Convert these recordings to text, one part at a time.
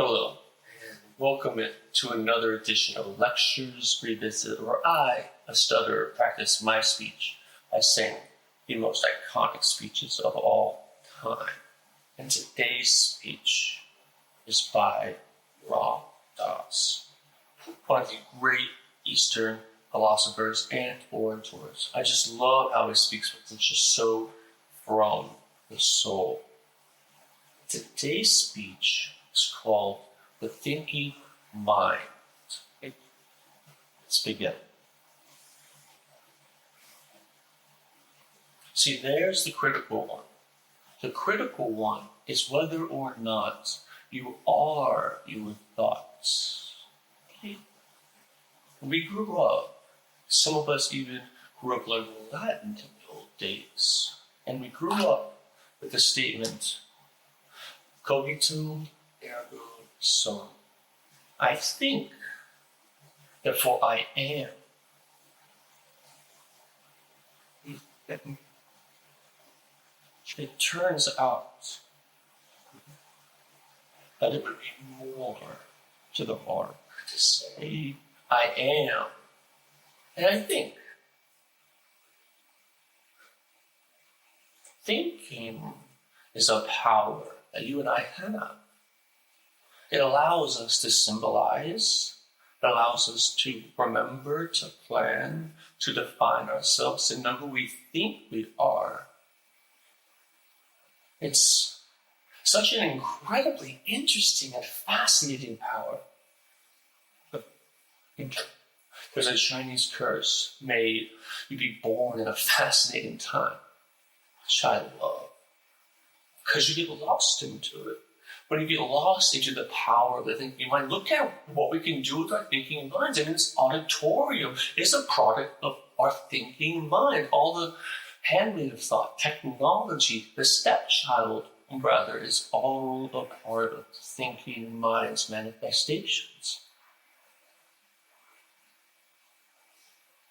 Hello, and welcome to another edition of Lectures Revisited, where I, a stutterer, practice my speech by saying the most iconic speeches of all time. And today's speech is by orators, one of the great Eastern philosophers and orators. I just love how he speaks, because it's just so from the soul. Today's speech is called The Thinking Mind. Let's begin. See, there's the critical one. The critical one is whether or not you are your thoughts. We grew up, some of us even grew up learning Latin in the old days, and we grew up with the statement, Cogito Ergo Sum. I think, therefore I am. It turns out that it would be more to the mark to say I am, and I think. Thinking is a power that you and I have. It allows us to symbolize, it allows us to remember, to plan, to define ourselves, to know who we think we are. It's such an incredibly interesting and fascinating power. There's a Chinese curse, may you be born in a fascinating time, which I love, because you get lost into it. When you get lost into the power of the thinking mind, look at what we can do with our thinking minds. I mean, this auditorium is a product of our thinking mind. All the handmaid of thought, technology, the stepchild, rather, is all a part of the thinking mind's manifestations.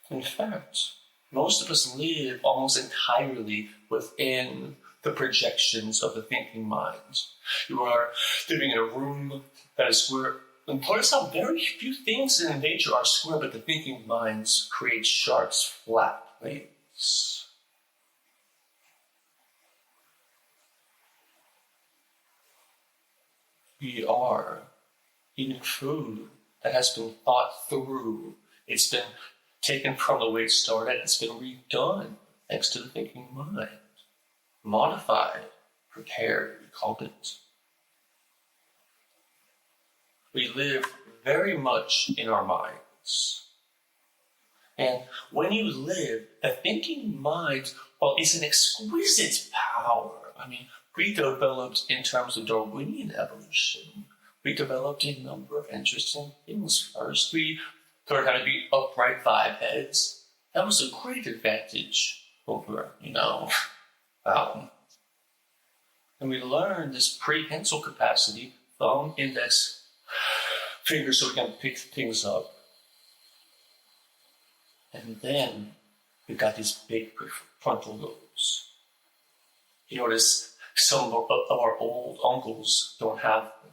In fact, most of us live almost entirely within the projections of the thinking mind. You are living in a room that is square. And notice how very few things in nature are square, but the thinking minds create sharp, flat planes. We are eating food that has been thought through. It's been taken from the way it started. It's been redone thanks to the thinking mind. Modified, prepared, we called it. We live very much in our minds. And when you live, the thinking mind, well, it's an exquisite power. I mean, we developed in terms of Darwinian evolution. We developed a number of interesting things. First, we learned how to be upright bipeds. That was a great advantage over, and we learned this prehensile capacity, thumb, index, finger, so we can pick things up. And then we got these big frontal lobes. You notice some of our old uncles don't have them.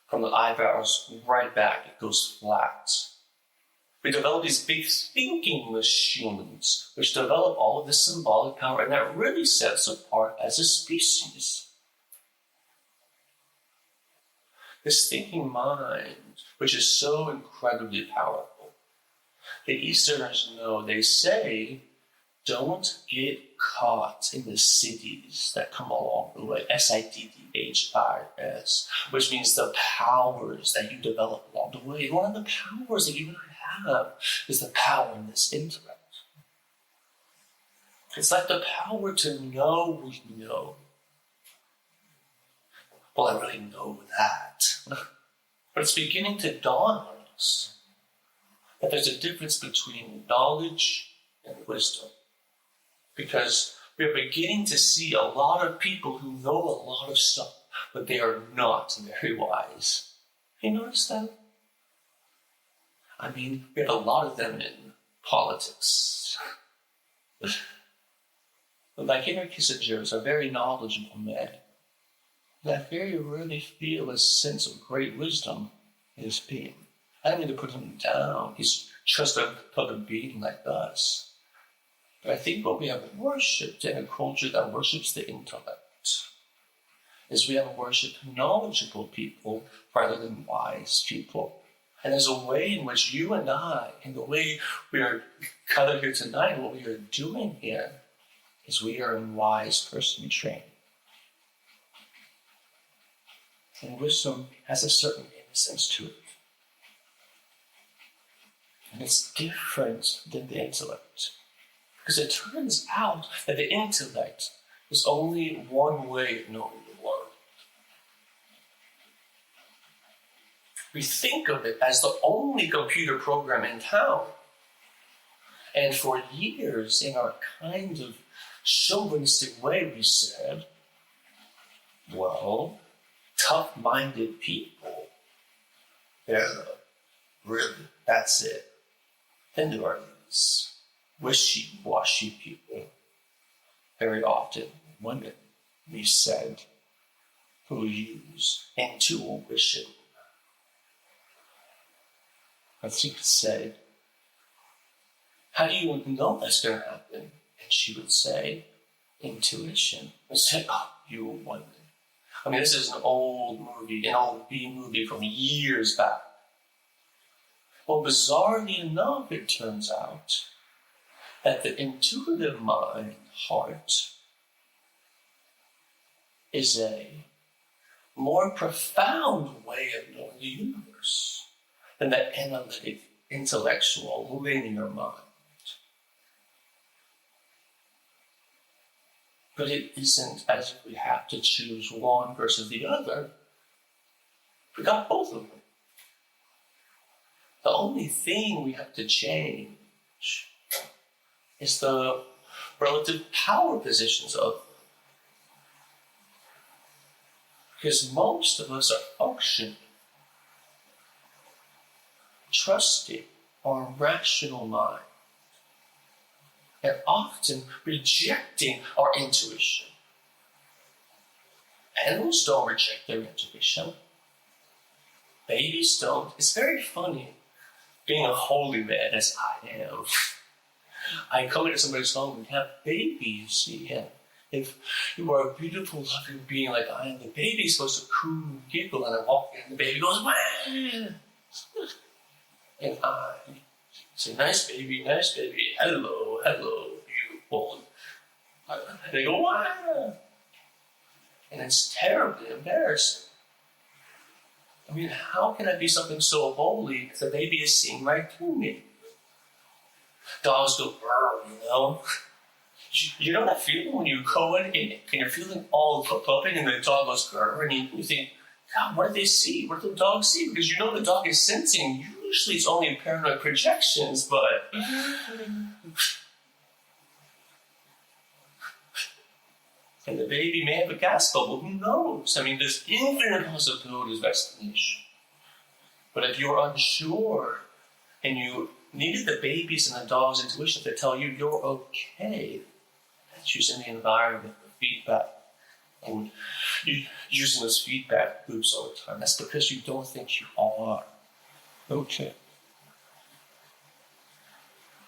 From the eyebrows right back, it goes flat. We develop these big thinking machines, which develop all of this symbolic power, and that really sets us apart as a species. This thinking mind, which is so incredibly powerful. The Easterners know, they say, don't get caught in the cities that come along the way, SIDDHIS, which means the powers that you develop along the way. And one of the powers that you and I have is the power in this intellect. It's like the power to know we know. Well, I really know that. But it's beginning to dawn on us that there's a difference between knowledge and wisdom. Because we are beginning to see a lot of people who know a lot of stuff, but they are not very wise. Have you noticed that? I mean, we have a lot of them in politics. Like Henry Kissinger is a very knowledgeable man. And I very rarely feel a sense of great wisdom in his being. I don't mean to put him down. He's just another being like us. But I think what we have worshipped in a culture that worships the intellect is we have worshipped knowledgeable people rather than wise people. And there's a way in which you and I, and the way we are gathered here tonight, what we are doing here, is we are in wise person training. And wisdom has a certain innocence to it. And it's different than the intellect. Because it turns out that the intellect is only one way of knowing the world. We think of it as the only computer program in town. And for years, in our kind of chauvinistic way, we said, well, tough-minded people, that's it. Then there are these wishy-washy people, very often women, we said, who use intuition. I think it said, how do you know that's going to happen? And she would say, intuition. I said, oh, you woman. I mean, this is an old movie, an old B-movie from years back. Well, bizarrely enough, it turns out that the intuitive mind, heart, is a more profound way of knowing the universe than the analytic, intellectual, linear mind. But it isn't as if we have to choose one versus the other. We got both of them. The only thing we have to change is the relative power positions of them. Because most of us are functioning, trusting our rational mind, and often rejecting our intuition. Animals don't reject their intuition. Babies don't. It's very funny being a holy man as I am. I come into somebody's home and have babies. Yeah. If you are a beautiful, loving being like I am, the baby's supposed to coo and giggle, and I walk in, and the baby goes, wah! And I say, nice baby, hello, beautiful. And they go, wah! And it's terribly embarrassing. I mean, how can I be something so holy if the baby is seeing right through me? Dogs go, you know? You know that feeling when you go in and you're feeling all pupping and the dog goes, and you think, God, what do they see? What do the dogs see? Because you know the dog is sensing. Usually it's only paranoid projections, but... And the baby may have a gas bubble, who knows? I mean, there's infinite possibilities of explanation. But if you're unsure and you needed the baby's and the dog's intuition to tell you you're okay, that's using the environment, the feedback, and using those feedback loops all the time. That's because you don't think you are okay.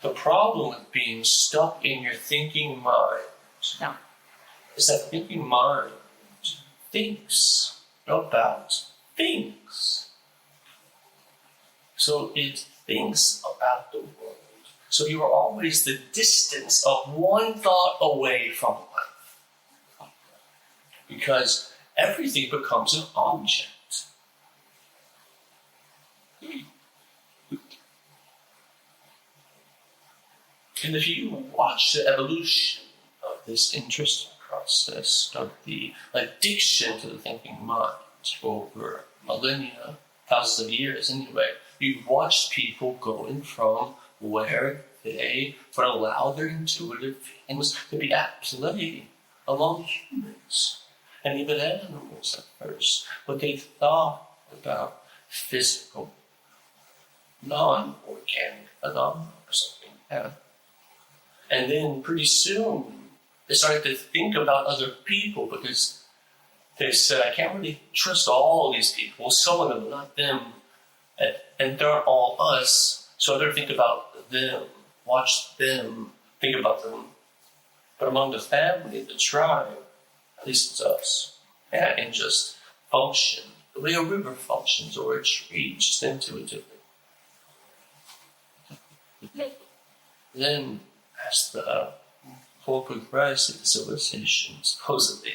The problem with being stuck in your thinking mind is that thinking mind thinks about things. So it thinks about the world. So you are always the distance of one thought away from life. Because everything becomes an object. And if you watch the evolution of this interesting process of the addiction to the thinking mind over millennia, thousands of years anyway, you've watched people going from where they would allow their intuitive feelings to be at play among humans and even animals at first, what they thought about physical, non-organic phenomena or something. Yeah. And then pretty soon they started to think about other people because they said, I can't really trust all these people. Some of them, not them. And they're all us. So I better think about them, watch them, think about them. But among the family, the tribe, at least it's us. And I can just function the way a river functions or a tree, just intuitively. Then, as the more progressive civilization, supposedly,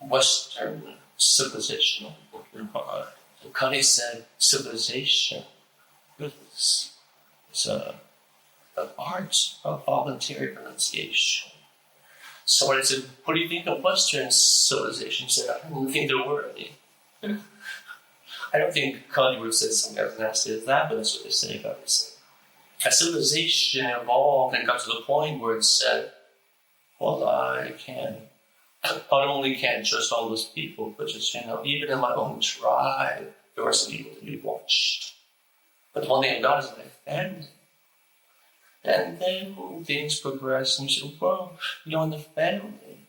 Western civilization, Kanye said civilization is an art of voluntary renunciation. So I said, what do you think of Western civilization? He said, I don't think there were any. I don't think Kanye would have said something as nasty as that, but that's what they say about it. As civilization evolved and got to the point where it said, well, I not only can't trust all those people, but just, even in my own tribe, there are some people to be watched. But the one thing about it is my family. And then things progress, and you say, well, in the family,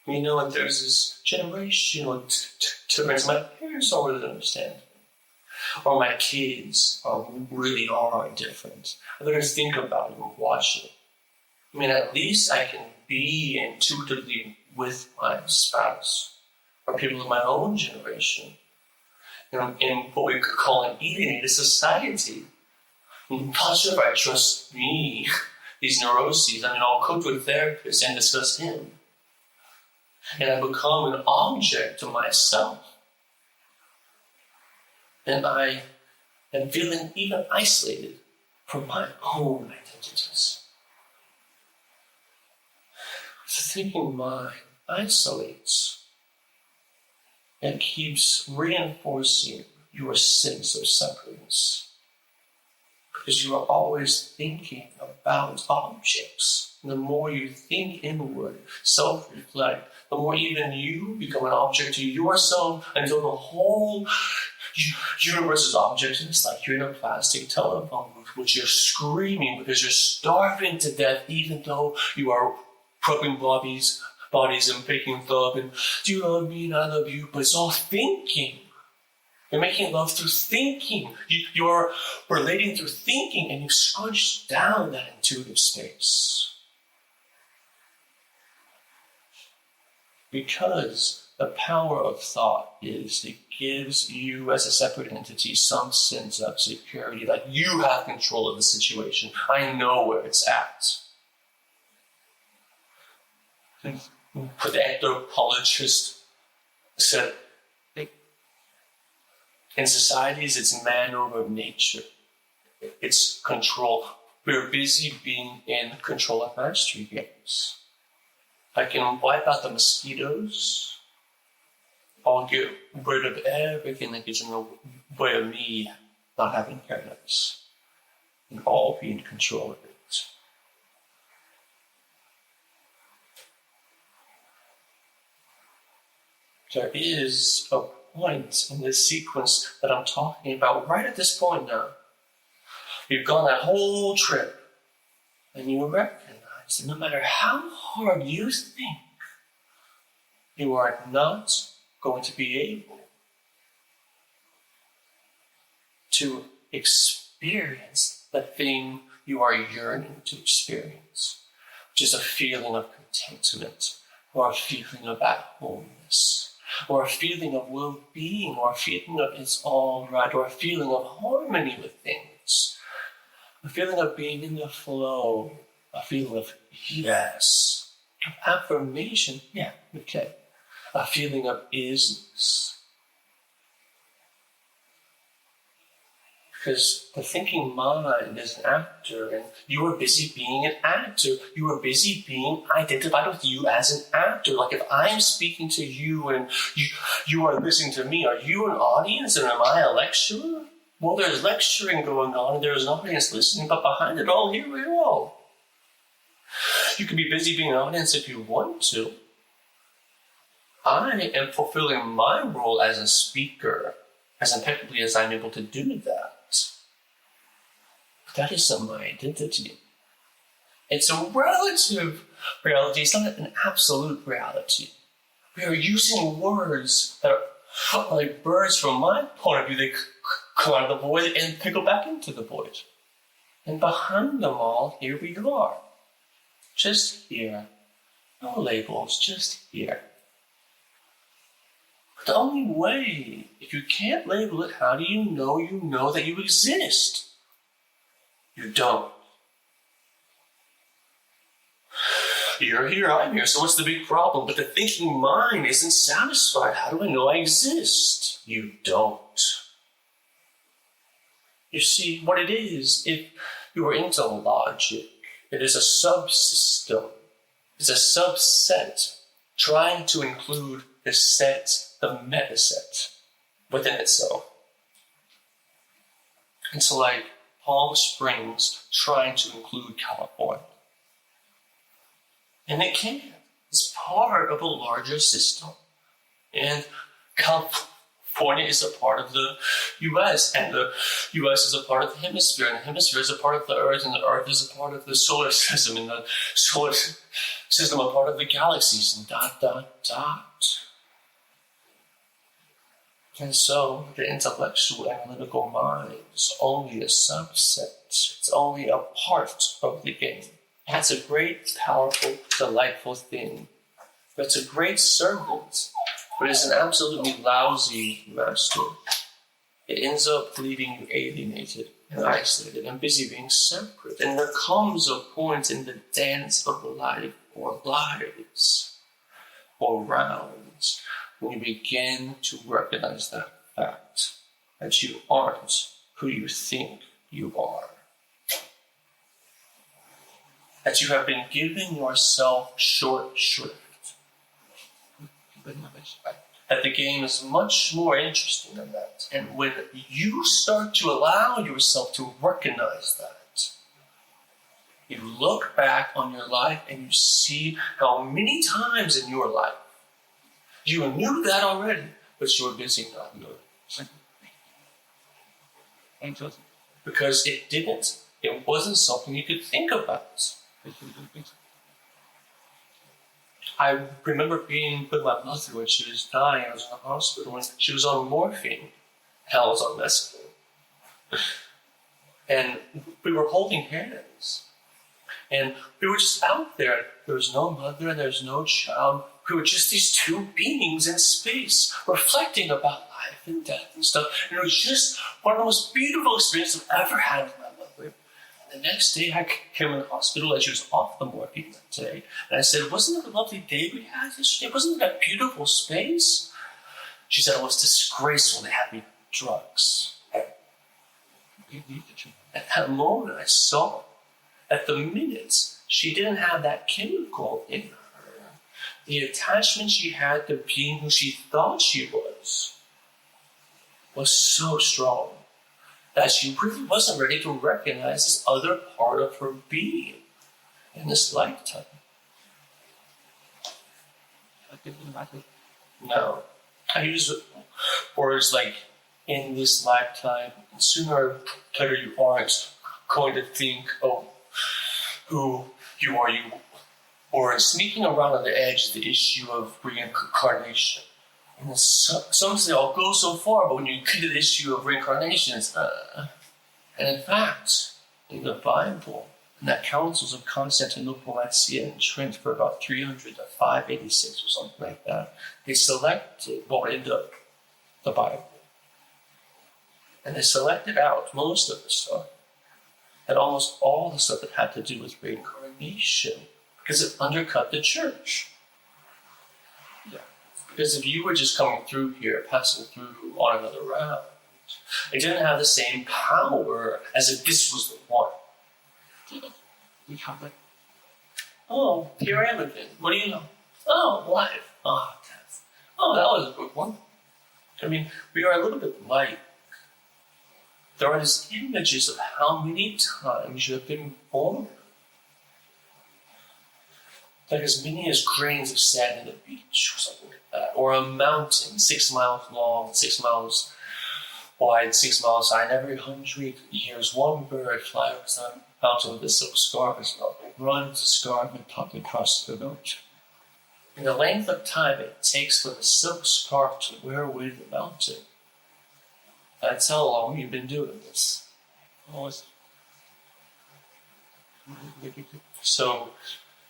and there's this generational difference. My parents don't really understand me. Or my kids really are different. I better think about it and watch it. At least I can be intuitively with my spouse or people of my own generation. In what we could call an alienated society. I'm not sure if I trust me, these neuroses. I'll coach with therapists and discuss him. And I become an object to myself. And I am feeling even isolated from my own identities. The thinking mind isolates and keeps reinforcing your sense of separateness. Because you are always thinking about objects. And the more you think inward, self-reflect, the more even you become an object to yourself until the whole universe is object. And it's like you're in a plastic telephone booth, which you're screaming because you're starving to death, even though you are rubbing bodies and making love and do you love me and I love you, but it's all thinking. You're making love through thinking. You're relating through thinking, and you scrunch down that intuitive space. Because the power of thought is it gives you as a separate entity some sense of security, like you have control of the situation. I know where it's at. But the anthropologist said, in societies, it's man over nature. It's control. We're busy being in control of mastery games. I can wipe out the mosquitoes. I'll get rid of everything that gets in the way of me not having parents. And all be in control of it. There is a point in this sequence that I'm talking about right at this point now. You've gone that whole trip and you recognize that no matter how hard you think, you are not going to be able to experience the thing you are yearning to experience, which is a feeling of contentment or a feeling of at-homeness. Or a feeling of well-being, or a feeling of it's all right, or a feeling of harmony with things. A feeling of being in the flow, a feeling of yes. Affirmation, yeah, okay. A feeling of isness. Because the thinking mind is an actor, and you are busy being an actor. You are busy being identified with you as an actor. Like if I'm speaking to you and you are listening to me, are you an audience and am I a lecturer? Well, there's lecturing going on and there's an audience listening, but behind it all, here we go. You can be busy being an audience if you want to. I am fulfilling my role as a speaker as impeccably as I'm able to do that. That is my identity. It's a relative reality is not an absolute reality. We are using words that are like birds from my point of view. They come out of the void and they go back into the void. And behind them all, here we are. Just here. No labels, just here. But the only way, if you can't label it, how do you know that you exist? You don't. You're here, I'm here, so what's the big problem? But the thinking mind isn't satisfied. How do I know I exist? You don't. You see, what it is, if you were into logic, it is a subsystem. It's a subset trying to include the set, the metaset, within itself. It's like Palm Springs trying to include California. And it can. It's part of a larger system. And California is a part of the U.S., and the U.S. is a part of the hemisphere, and the hemisphere is a part of the Earth, and the Earth is a part of the solar system, and the solar system a part of the galaxies, and ... And so, the intellectual analytical mind is only a subset. It's only a part of the game. That's a great, powerful, delightful thing. It's a great servant, but it's an absolutely lousy master. It ends up leaving you alienated and isolated and busy being separate. And there comes a point in the dance of life, or lives, or rounds, when you begin to recognize that fact, that you aren't who you think you are. That you have been giving yourself short shrift. That the game is much more interesting than that. And when you start to allow yourself to recognize that, you look back on your life and you see how many times in your life you knew that already, but you were busy not knowing it. Because it wasn't something you could think about. I remember being with my mother when she was dying. I was in the hospital and she was on morphine. And I was on mescaline. And we were holding hands. And we were just out there. There was no mother and there was no child. We were just these two beings in space, reflecting about life and death and stuff. And it was just one of the most beautiful experiences I've ever had with my mother. And the next day, I came in the hospital and she was off the morphine that day. And I said, wasn't it a lovely day we had yesterday? Wasn't it a beautiful space? She said, it was disgraceful they had me drugs. At that moment, I saw that the minute she didn't have that chemical in her, the attachment she had to being who she thought she was so strong that she really wasn't ready to recognize this other part of her being in this lifetime. No. I use words like, in this lifetime, sooner or later you aren't going to think, oh, who you are. Or sneaking around on the edge is the issue of reincarnation. And some say, I'll go so far, but when you get to the issue of reincarnation, it's And in fact, in the Bible, in that Councils of Constantinople, Nicaea, and Trent for about 300 to 586 or something like that, they selected what would end up the Bible. And they selected out most of the stuff, and almost all the stuff that had to do with reincarnation, because it undercut the church. Yeah. Because if you were just coming through here, passing through on another round, it didn't have the same power as if this was the one. We have it. Oh, here I am again. What do you know? Oh, life. Oh, death. Oh, that was a good one. I mean, we are a little bit like, there are these images of how many times you have been born. Like as many as grains of sand in the beach, or something like that. Or a mountain, 6 miles long, 6 miles wide, 6 miles high. And every 100 years, one bird flies over the mountain with a silk scarf or something. runs the scarf and tuck across the note. And the length of time it takes for the silk scarf to wear away the mountain. That's how long you've been doing this. So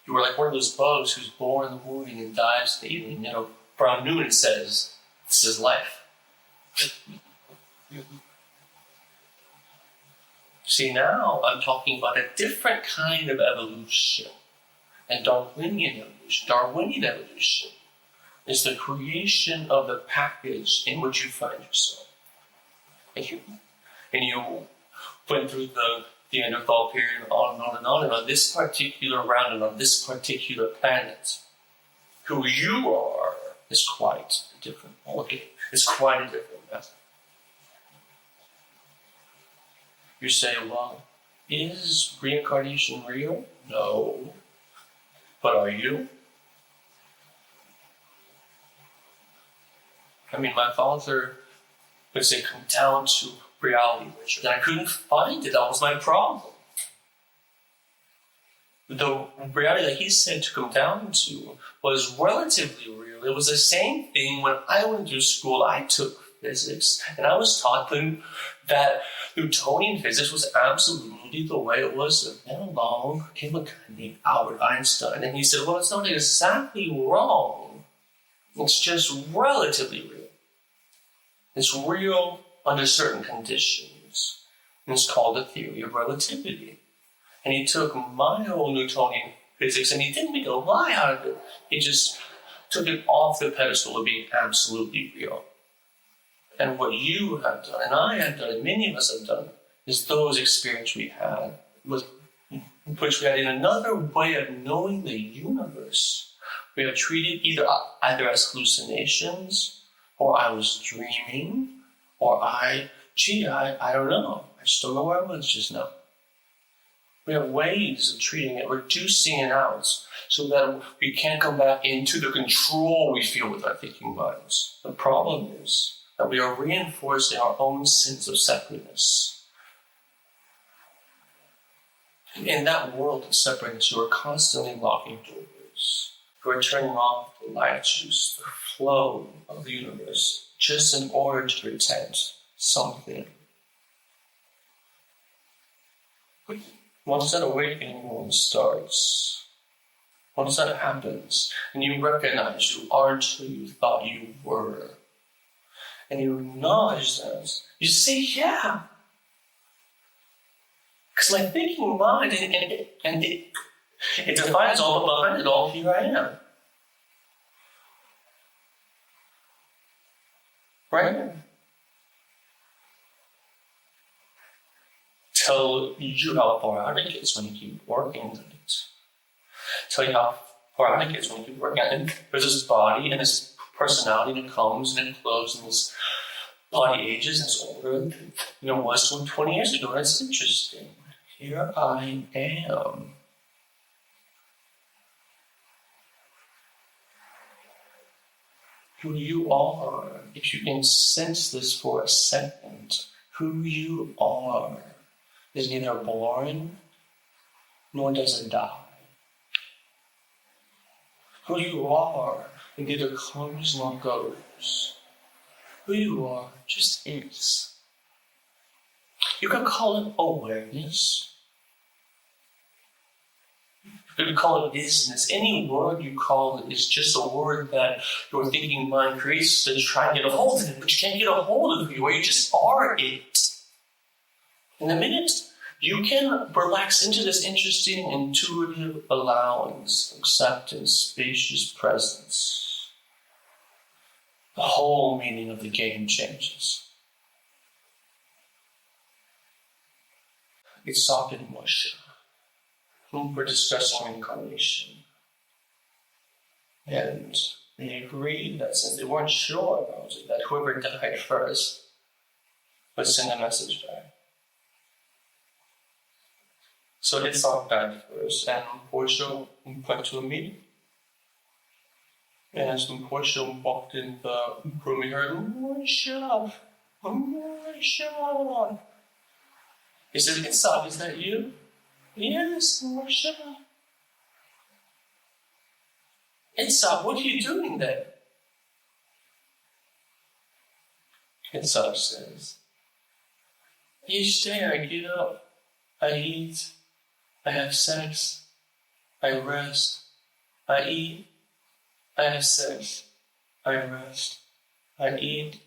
you were like one of those bugs who's born in the morning and dies in the evening. Brown Newman says, this is life. See, now I'm talking about a different kind of evolution. And Darwinian evolution is the creation of the package in which you find yourself. And you went through the Neanderthal period and on and on and on, and on this particular round and on this particular planet, who you are is quite different. It's quite a different method. You say, well, is reincarnation real? No. But are you? My father would say, come down to reality, Richard. And I couldn't find it. That was my problem. The reality that he said to come down to was relatively real. It was the same thing when I went to school. I took physics, and I was taught that Newtonian physics was absolutely the way it was. And then along came a guy named Albert Einstein, and he said, well, it's not exactly wrong. It's just relatively real. It's real under certain conditions. And it's called the theory of relativity. And he took my old Newtonian physics and he didn't make a lie out of it. He just took it off the pedestal of being absolutely real. And what you have done, and I have done, and many of us have done, is those experiences we had, which we had in another way of knowing the universe. We have treated either as hallucinations, or I was dreaming, or I don't know. I just don't know where I was just now. We have ways of treating it, reducing it out, so that we can't come back into the control we feel with our thinking minds. The problem is that we are reinforcing our own sense of separateness. In that world of separateness, you are constantly locking doors. You are turning off the light juice, the flow of the universe, just in order to pretend something. Once that awakening starts, once that happens, and you recognize you aren't who you thought you were, and you acknowledge that, you say, yeah. Because my thinking mind, and it defines all, but behind it all, here I am. Right? Tell you how far out it gets when you keep working on it. Tell you how far out it gets when you keep working on it. There's this body and this personality, and it comes and it flows, and this body ages and it's older than it was 20 years ago. That's interesting. Here I am. Who you are, if you can sense this for a second, who you are is neither born nor does it die. Who you are, it neither comes nor goes. Who you are just is. You can call it awareness. You can call it business. Any word you call it is just a word that your thinking mind creates to try and get a hold of it, but you can't get a hold of who you are. You just are it. In a minute, you can relax into this interesting, intuitive allowance, acceptance, spacious presence. The whole meaning of the game changes. It's Socket Moshe, whom we're discussing reincarnation. And they agreed that since they weren't sure about it, that whoever died first would send a message back. So Itzhak died first, and Moshe went to a meeting. And as Moshe walked in the room, he heard, Moshe. He said, Itzhak, is that you? Yes, Moshe. Inside, what are you doing there? Inside says, each day I get up, I eat, I have sex, I rest, I eat, I have sex, I rest, I eat,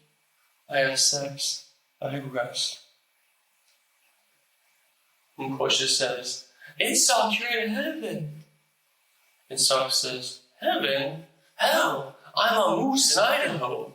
I have sex, I rest. And Portia says, Itzhak, you're in heaven. And Itzhak says, heaven? Hell, I'm a moose in Idaho.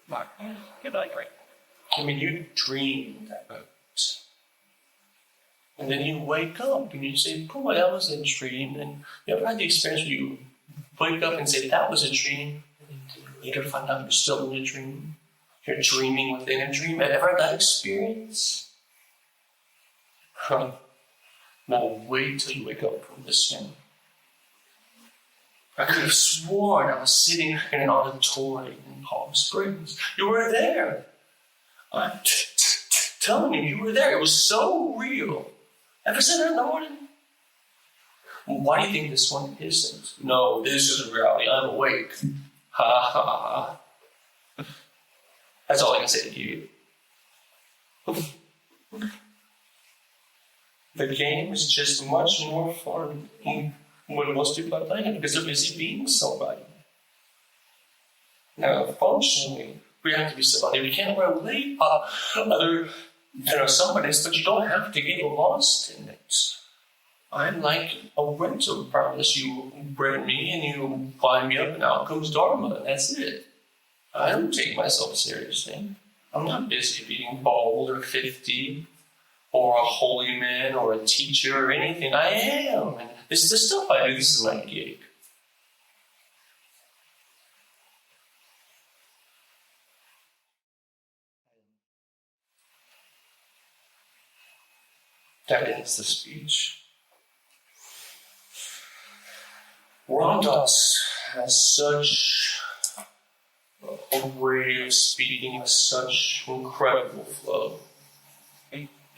Mark, good night, great. I mean, you dream that moment. And then you wake up and you say, oh, that was a dream. And you ever had the experience where you wake up and say, that was a dream? And later find out you're still in a dream. You're dreaming within a dream. Ever had that experience? Well, wait till you wake up from this one. I could have sworn I was sitting in an auditorium in Palm Springs. You were there. I'm telling you were there. It was so real. Ever said that in the morning? Why do you think this one isn't? No, this is reality. I'm awake. Ha ha ha. That's all I can say to you. The game is just much more fun when most people are playing it because they're busy being somebody. Now, functionally, we have to be somebody. We can't relate other somebodies, but you don't have to get lost in it. I'm like a rental promise. You bring me and you find me up and out comes Dharma, and that's it. I don't take myself seriously. I'm not busy being bald or 50 or a holy man or a teacher or anything. I am. And this is the stuff I do. This is my gig. That ends the speech. Ramdas has such a way of speaking with such incredible flow.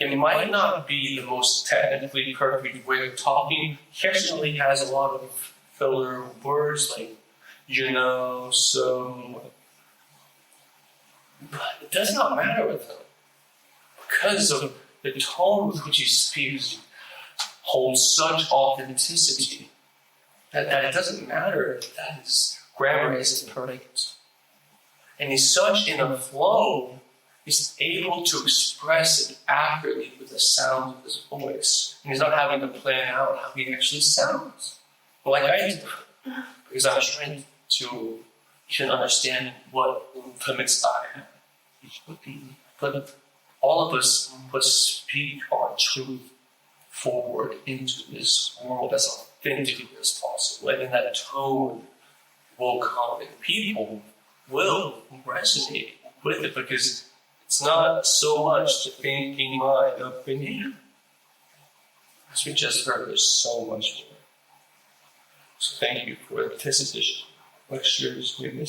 It might not be the most technically perfect way of talking. He actually has a lot of filler words like, so. But it does not matter with him. Because of the tone with which he speaks holds such authenticity that it doesn't matter that his grammar isn't perfect. And he's such in a flow, he's able to express it accurately with the sound of his voice. And he's not having to plan out how he actually sounds. Like I do. Because I'm trying to even understand what limits I have. But all of us must speak our truth forward into this world as authentically as possible. And then that tone will come and people will resonate with it because it's not so much the thinking mind up in here. As we just heard, there's so much more. So thank you for this edition. Lectures we missed.